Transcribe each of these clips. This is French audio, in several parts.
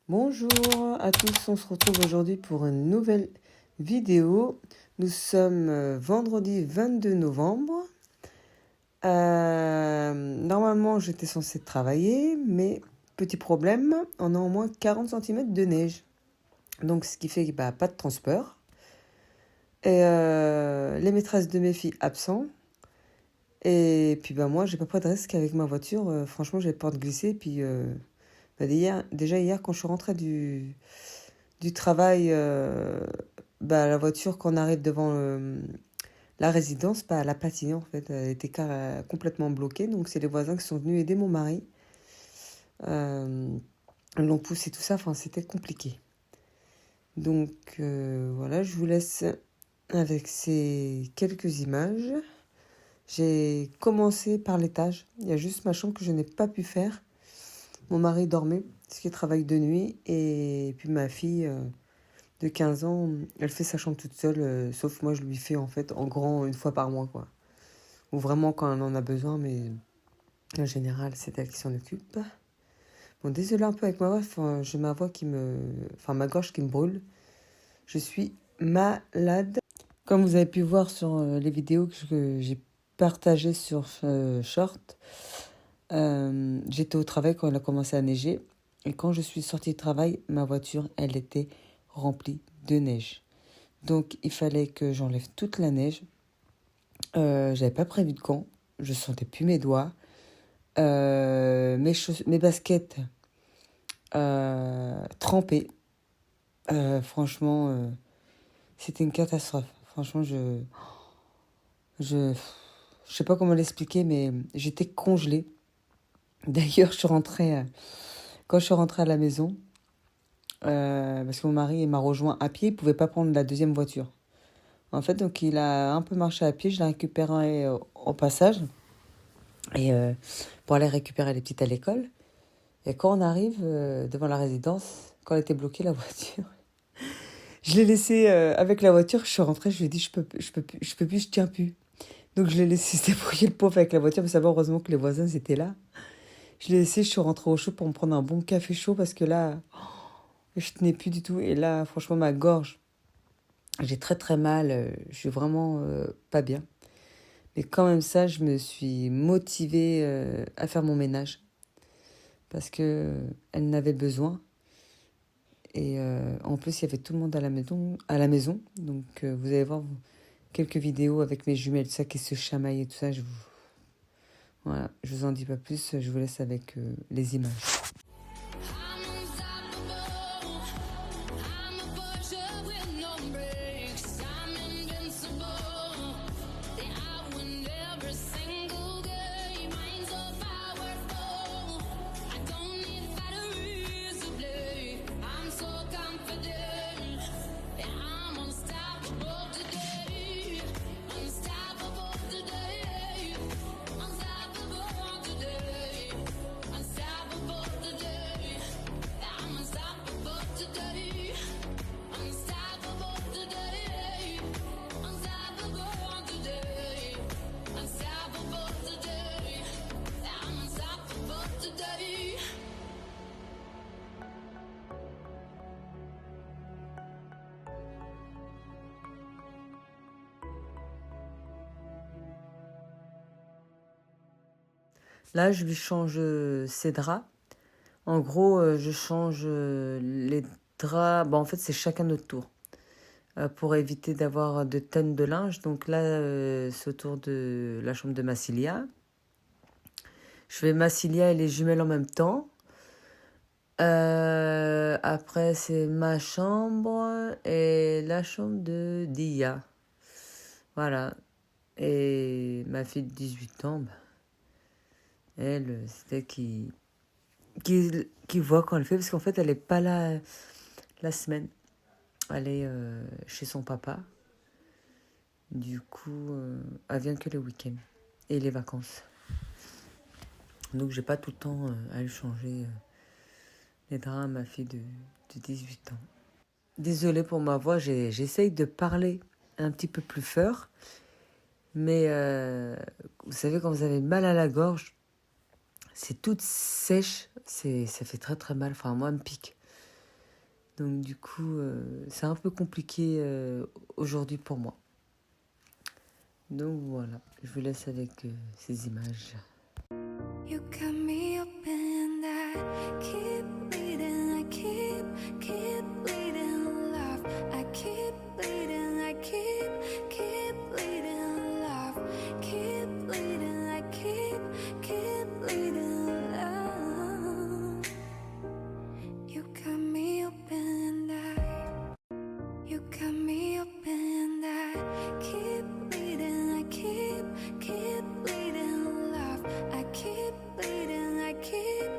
Bonjour à tous, on se retrouve aujourd'hui pour une nouvelle vidéo. Nous sommes vendredi 22 novembre. Normalement, j'étais censée travailler, mais petit problème, on a au moins 40 cm de neige. Donc, ce qui fait pas de transport. Et les maîtresses de mes filles absents. Et puis moi, j'ai pas pris de risque avec ma voiture. Franchement, j'ai peur de glisser. Puis déjà hier, quand je suis rentrée du travail, la voiture, quand on arrive devant la résidence, elle a patiné en fait. Elle était complètement bloquée. Donc, c'est les voisins qui sont venus aider mon mari. Ils l'ont poussé, tout ça. Enfin, c'était compliqué. Donc, voilà, je vous laisse avec ces quelques images. J'ai commencé par l'étage. Il y a juste ma chambre que je n'ai pas pu faire. Mon mari dormait, parce qu'il travaille de nuit. Et puis ma fille de 15 ans, elle fait sa chambre toute seule. Sauf moi, je lui fais en fait en grand une fois par mois, quoi. Ou vraiment quand elle en a besoin, mais en général, c'est elle qui s'en occupe. Bon, désolé un peu avec ma voix. J'ai ma voix ma gorge qui me brûle. Je suis malade. Comme vous avez pu voir sur les vidéos que j'ai partagées sur Short, j'étais au travail quand il a commencé à neiger. Et quand je suis sortie du travail, ma voiture, elle était remplie de neige. Donc, il fallait que j'enlève toute la neige. J'avais pas prévu de gants. Je sentais plus mes doigts. Mes baskets trempées. Franchement, c'était une catastrophe. Franchement, je sais pas comment l'expliquer, mais j'étais congelée. D'ailleurs, quand je suis rentrée à la maison, parce que mon mari m'a rejoint à pied, il pouvait pas prendre la deuxième voiture. En fait, donc il a un peu marché à pied, je l'ai récupéré au passage, et pour aller récupérer les petites à l'école. Et quand on arrive devant la résidence, quand elle était bloquée, la voiture, je l'ai laissée avec la voiture, je suis rentrée, je lui ai dit, je peux plus, je tiens plus. Donc je l'ai laissé se débrouiller le pauvre avec la voiture, mais ça va, heureusement que les voisins étaient là. Je l'ai laissé, je suis rentrée au chaud pour me prendre un bon café chaud, parce que là, je tenais plus du tout. Et là, franchement, ma gorge, j'ai très très mal, je suis vraiment pas bien. Mais quand même ça, je me suis motivée à faire mon ménage. Parce que elle n'avait besoin. Et en plus, il y avait tout le monde à la maison. Donc, vous allez voir quelques vidéos avec mes jumelles, tout ça, qui se chamaillent et tout ça. Voilà, je vous en dis pas plus. Je vous laisse avec les images. Là, je lui change ses draps. En gros, je change les draps. Bon, en fait, c'est chacun notre tour. Pour éviter d'avoir de tonnes de linge. Donc là, c'est autour de la chambre de Massilia. Je fais Massilia et les jumelles en même temps. Après, c'est ma chambre et la chambre de Dia. Voilà. Et ma fille de 18 ans, elle, c'est elle qui voit quand elle fait. Parce qu'en fait, elle n'est pas là la semaine. Elle est chez son papa. Du coup, elle vient que le week-end et les vacances. Donc, j'ai pas tout le temps à lui changer les draps à ma fille de 18 ans. Désolée pour ma voix, j'essaye de parler un petit peu plus fort. Mais vous savez, quand vous avez mal à la gorge, c'est toute sèche, ça fait très très mal. Enfin, moi, elle me pique. Donc du coup, c'est un peu compliqué aujourd'hui pour moi. Donc voilà, je vous laisse avec ces images. You got me open, I keep bleeding, I keep bleeding love. I keep bleeding, I keep bleeding love. Keep bleeding, I keep bleeding love. You got me open, you got me open, I keep bleeding, I keep bleeding love. I keep bleeding, I keep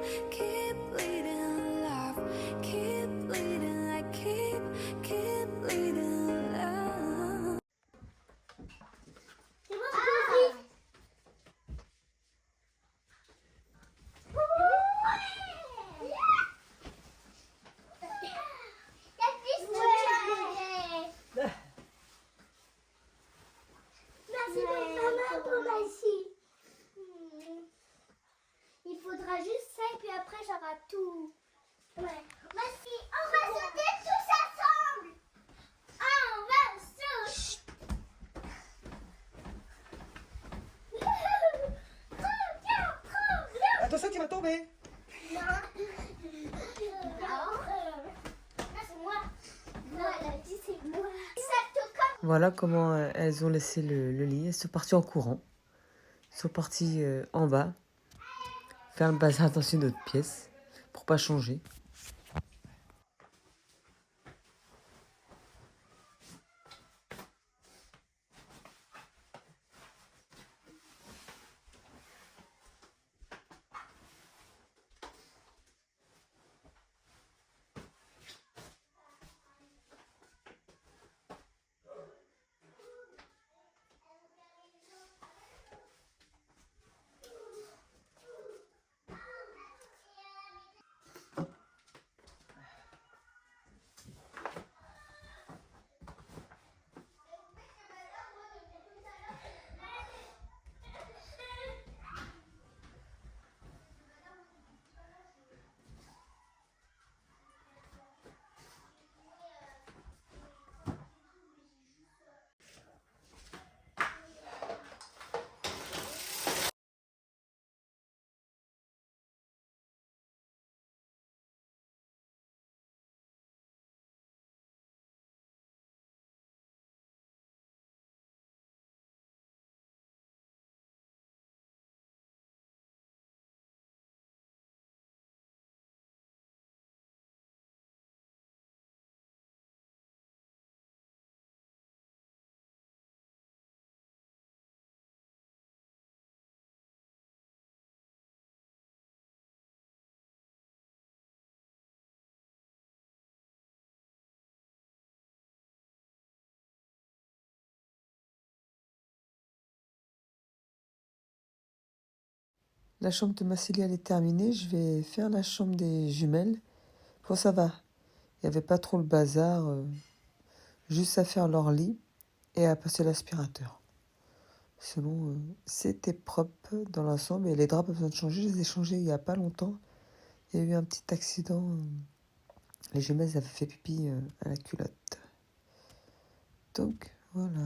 bleeding love. Keep bleeding, I keep bleeding love. Il faudra juste ça et puis après j'aurai tout. Ouais. Voici, on va sauter tous ensemble. Ah, on va sauter. Trop bien, trop bien. Attention, tu vas tomber. Non. Non, c'est moi. Non, elle a dit c'est moi. Ça te comme. Voilà comment elles ont laissé le lit. Elles sont parties en courant. Elles sont parties en bas. Faire le bazar dans une autre pièce. Pour pas changer. La chambre de Massilia, elle est terminée. Je vais faire la chambre des jumelles. Bon, ça va. Il n'y avait pas trop le bazar. Juste à faire leur lit et à passer l'aspirateur. Sinon, c'était propre dans l'ensemble. Et les draps, pas besoin de changer. Je les ai changés il n'y a pas longtemps. Il y a eu un petit accident. Les jumelles avaient fait pipi à la culotte. Donc, voilà.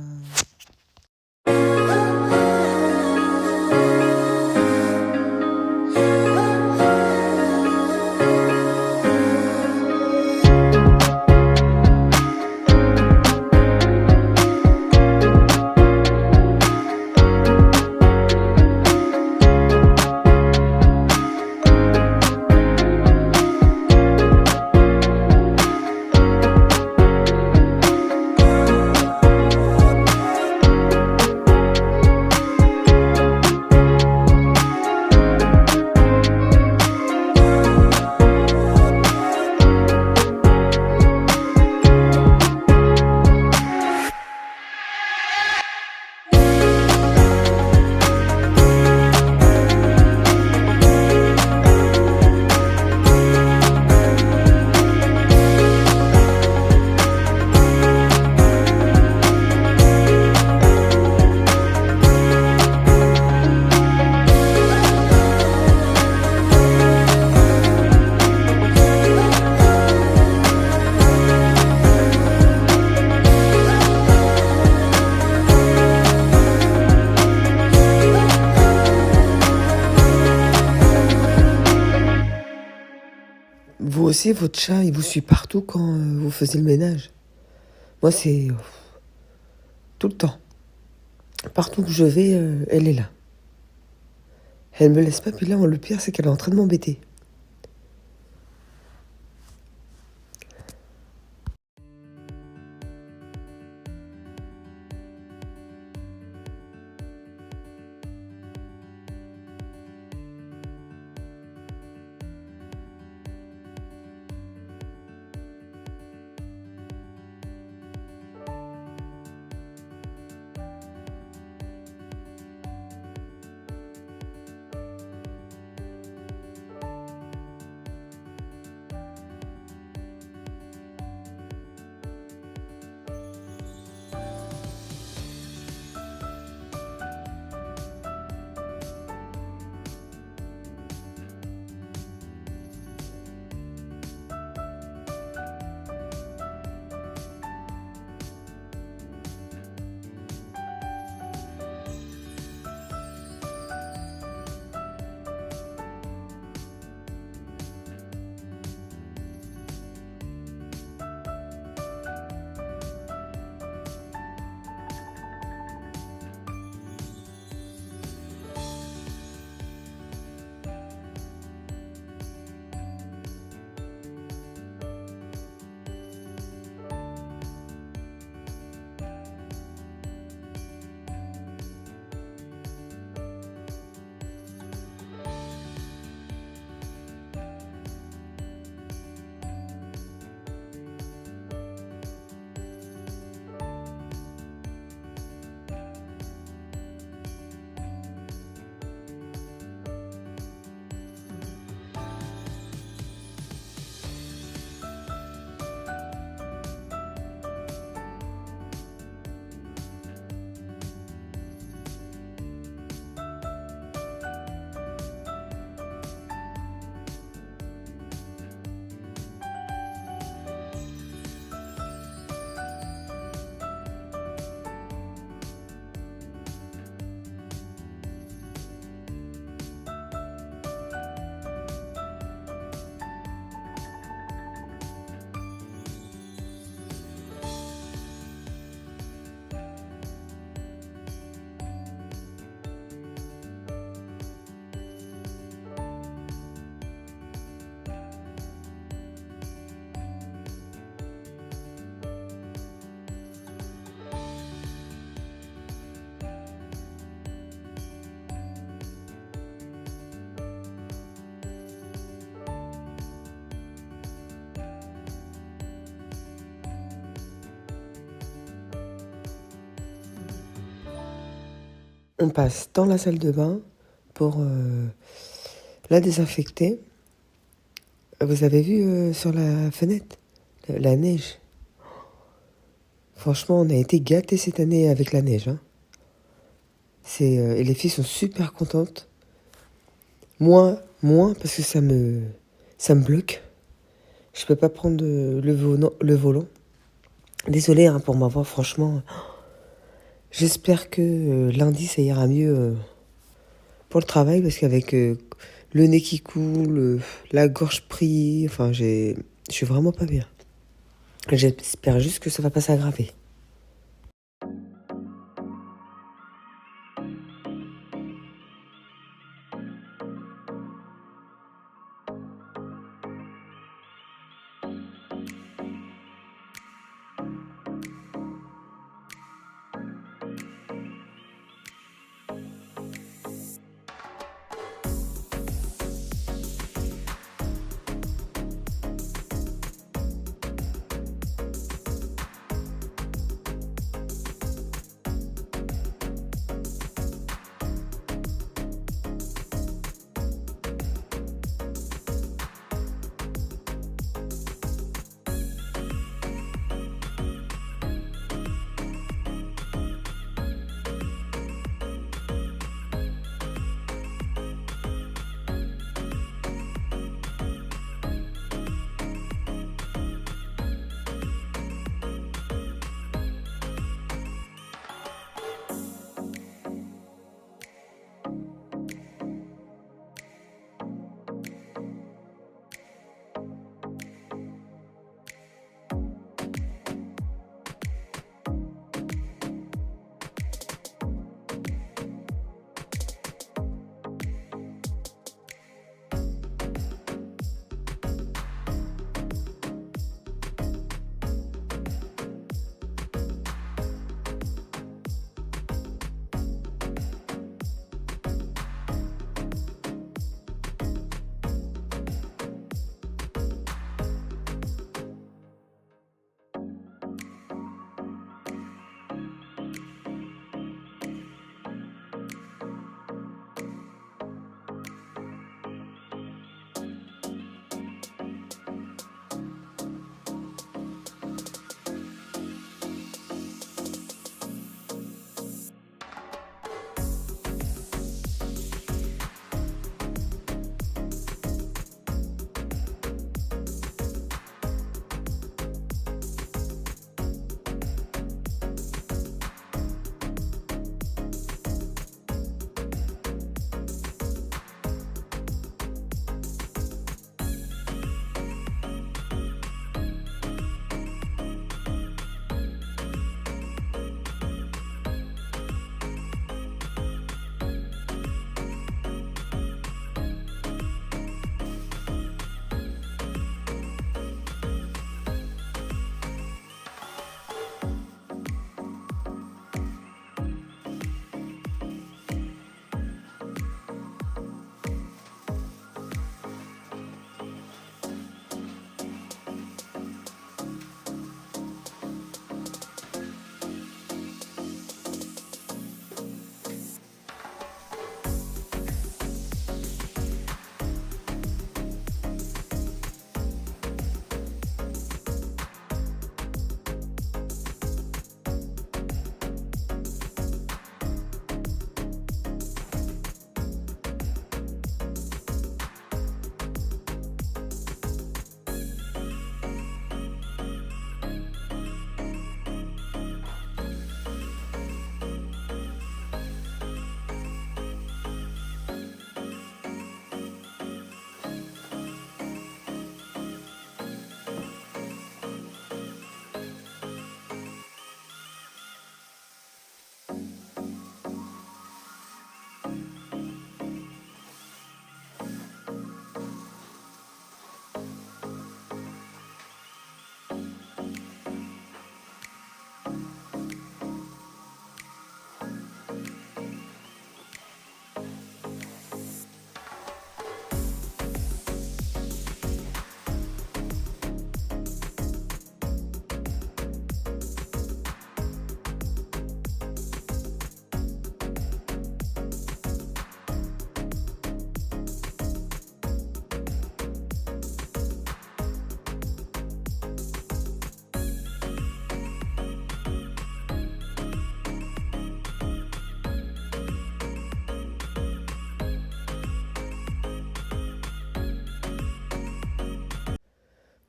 aussi, votre chat, il vous suit partout quand vous faisiez le ménage. Moi, c'est tout le temps. Partout où je vais, elle est là. Elle me laisse pas, puis là, le pire, c'est qu'elle est en train de m'embêter. On passe dans la salle de bain pour la désinfecter. Vous avez vu sur la fenêtre la neige. Franchement, on a été gâtés cette année avec la neige. Hein. Et les filles sont super contentes. Moi, moins parce que ça me bloque. Je peux pas prendre le volant. Désolée hein, pour ma voix, franchement. J'espère que lundi, ça ira mieux pour le travail, parce qu'avec le nez qui coule, la gorge prise, enfin, je suis vraiment pas bien. J'espère juste que ça va pas s'aggraver.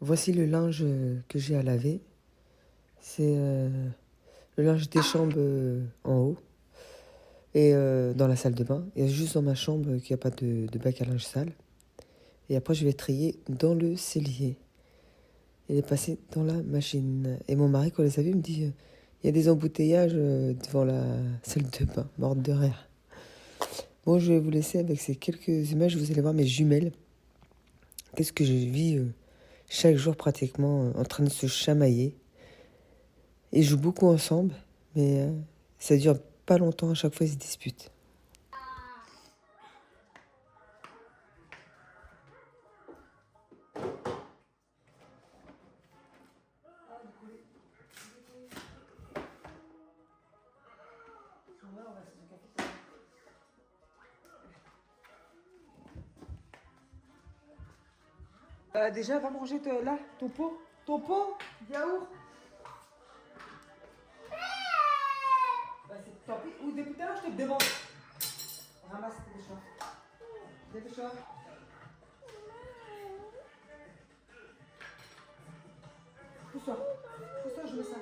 Voici le linge que j'ai à laver. C'est le linge des chambres en haut et dans la salle de bain. Et juste dans ma chambre qu'il n'y a pas de bac à linge sale. Et après, je vais trier dans le cellier. Il est passé dans la machine. Et mon mari, quand il les a vus, me dit il y a des embouteillages devant la salle de bain, morte de rire. Bon, je vais vous laisser avec ces quelques images. Vous allez voir mes jumelles. Qu'est-ce que je vis chaque jour pratiquement en train de se chamailler. Ils jouent beaucoup ensemble, mais ça dure pas longtemps. À chaque fois, ils se disputent. Déjà, va manger là, ton pot. Ton pot, yaourt. Bah, c'est tant pis. Ou depuis tout à l'heure, je te demande. Ramasse, dépêche-toi. Dépêche-toi. Pousse-toi. Pousse-toi, je mets ça.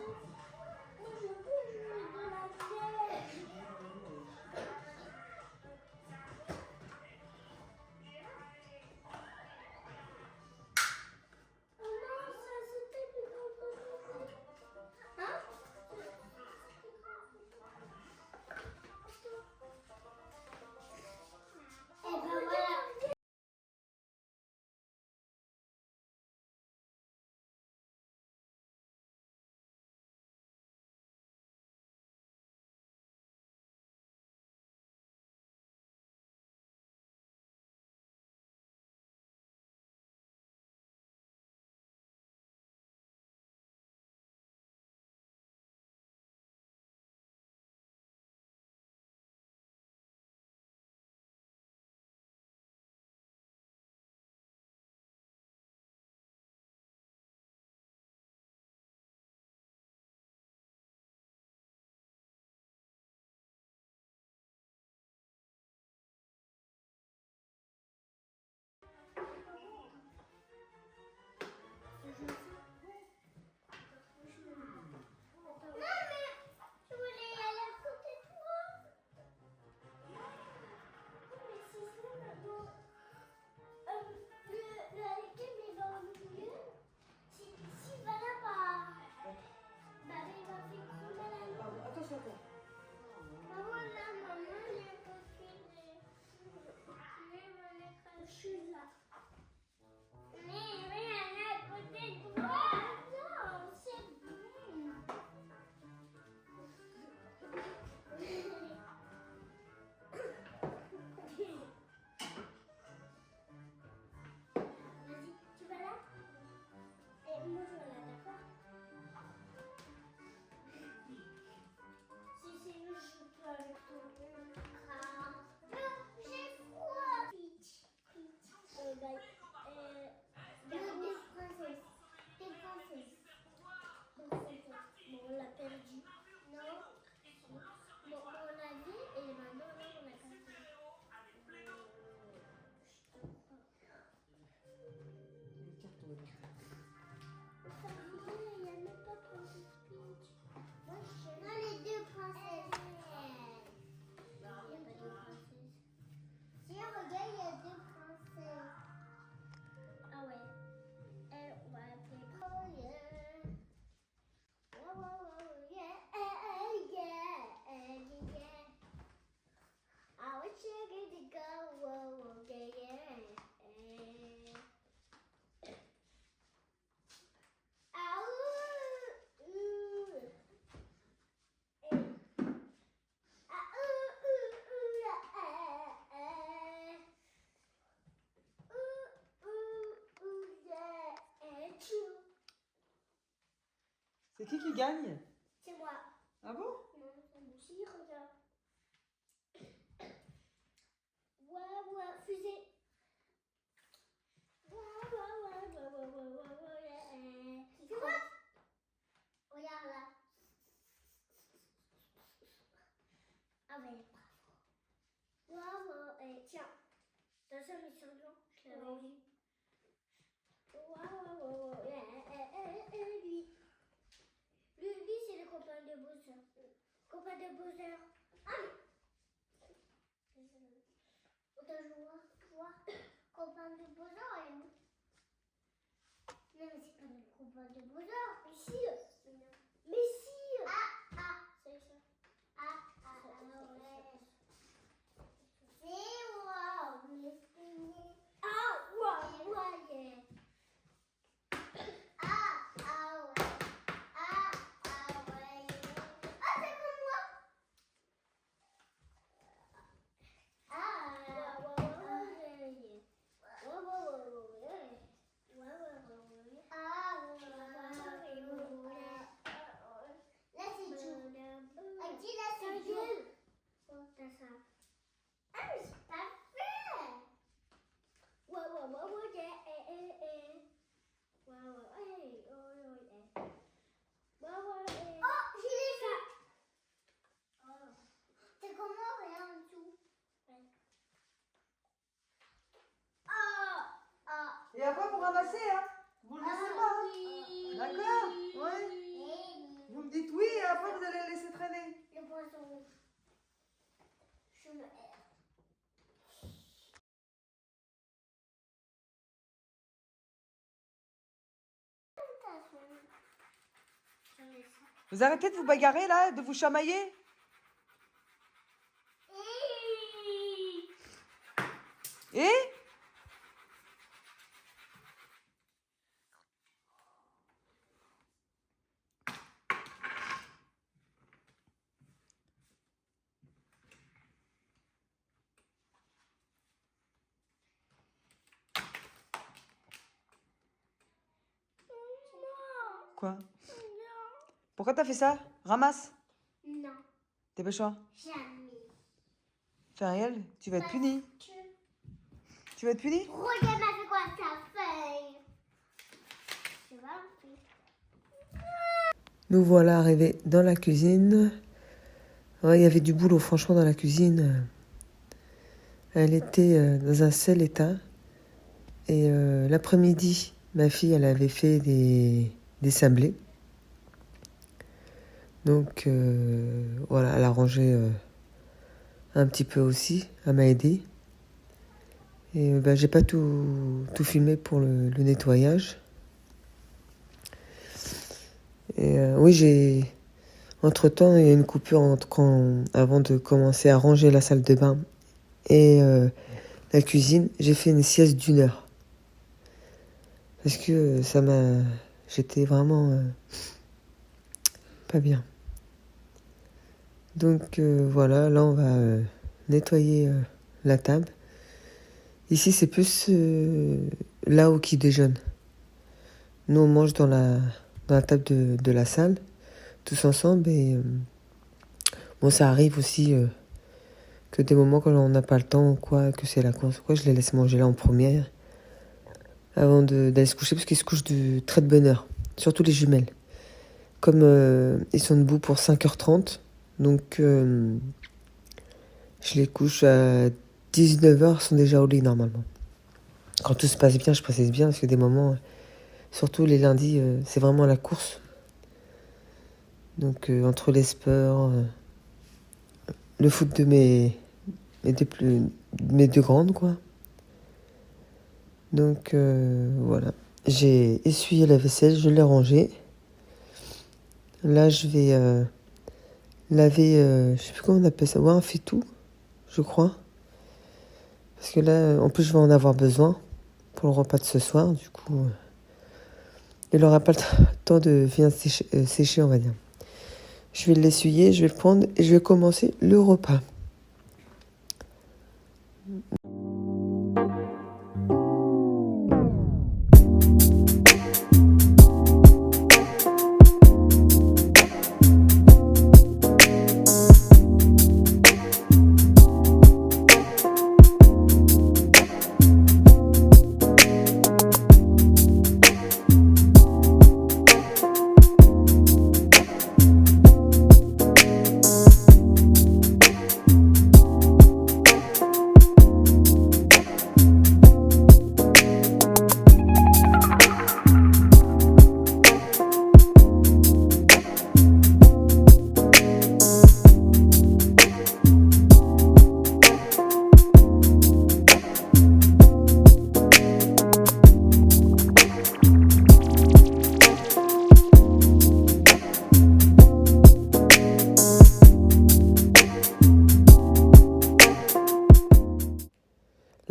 Et ben voilà. Je voulais y aller à côté de toi. Mais si c'est maintenant. Lequel il va au milieu? Si va là-bas. Bah, il va faire trop mal à nous. Attention à toi. Maman, là, maman, j'ai refusé. Je suis là. Mais viens à côté de toi. Non, c'est bon. Vas-y, tu vas là? Et moi je vais là, d'accord? Si c'est nous, je peux avec ton crâne. Non, j'ai froid. Peach. Des princesses. Des princesses. Bon, on l'a perdu. Non. Bon, on l'a vu et maintenant, là, on l'a cassé. Le carton est là. Il n'y a même pas Princess Peach. Non, les deux princesses. Il n'y a pas deux princesses. Si on regarde, il y a deux princesses. Ah ouais. On va appeler. Oh yeah. Oh, oh, oh, yeah. Yeah. Yeah. I wish you could go. Oh, oh, yeah, yeah. Ah, ouh, ouh. Ah, ouh, ouh, yeah. Tchou. C'est qui gagne? C'est moi. Ah bon? Non, c'est moi aussi, regarde. Ouais, fusée. Ouais, tu vois? Regarde là. Ah ouais, bravo. Tiens. T'as ça, mes surnoms? Je l'avais vu. Ouais. copain de Bozor est où? Non, mais c'est pas notre copain de Bozor. Mais si. Mais si. C'est ça. Ouais. C'est wow. Mais c'est... ouais. Ouais. C'est comme moi. Là, c'est Joe. Elle dit là, c'est Joe. C'est ça. Ah, mais c'est pas fait. Oh, je l'ai fait. C'est comment rien en dessous? Et après, vous ramassez, hein? Vous le laissez pas, hein? D'accord? Oui. Vous me dites oui et après, vous allez le laisser traîner. Le poisson. Je me hais. Vous arrêtez de vous bagarrer, là? De vous chamailler? Et? Quoi? Pourquoi t'as fait ça? Ramasse. Non, Dépêche-toi. jamais. Fais Ariel, tu vas être puni. Tu vas être puni? Regarde, m'a fait quoi ça fait? Je vais en faire. Nous voilà arrivés dans la cuisine. Ouais, il y avait du boulot, franchement, dans la cuisine. Elle était dans un sale état. Et l'après-midi, ma fille, elle avait fait des sablés. Donc, voilà, elle a rangé un petit peu aussi. Elle m'a aidé. Et j'ai pas tout filmé pour le nettoyage. Et oui, entre-temps, il y a une coupure avant de commencer à ranger la salle de bain et la cuisine. J'ai fait une sieste d'1 heure. Parce que j'étais vraiment pas bien. Donc voilà, là on va nettoyer la table. Ici c'est plus là où qui déjeune. Nous on mange dans la table de la salle, tous ensemble. Et bon, ça arrive aussi que des moments quand on n'a pas le temps ou quoi, que c'est la course ou quoi, je les laisse manger là en première avant d'aller se coucher, parce qu'ils se couchent de très de bonne heure, surtout les jumelles. Comme ils sont debout pour 5h30, donc je les couche à 19h, ils sont déjà au lit normalement. Quand tout se passe bien, je précise bien, parce que des moments, surtout les lundis, c'est vraiment la course. Donc entre les sports, le foot de mes deux grandes, quoi. Donc voilà, j'ai essuyé la vaisselle, je l'ai rangée. Là, je vais laver, je sais plus comment on appelle ça, ouais, un faitout, je crois. Parce que là, en plus, je vais en avoir besoin pour le repas de ce soir. Du coup, il n'aura pas le temps de bien sécher, on va dire. Je vais l'essuyer, je vais le prendre et je vais commencer le repas.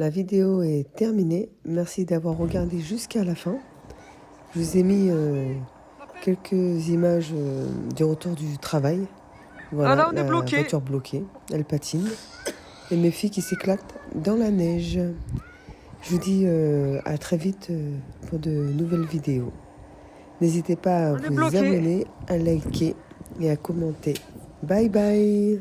la vidéo est terminée. Merci d'avoir regardé jusqu'à la fin. Je vous ai mis quelques images du retour du travail. Voilà, là, on est la bloqué. voiture bloquée, elle patine. Et mes filles qui s'éclatent dans la neige. Je vous dis à très vite pour de nouvelles vidéos. N'hésitez pas à vous abonner, à liker et à commenter. Bye bye!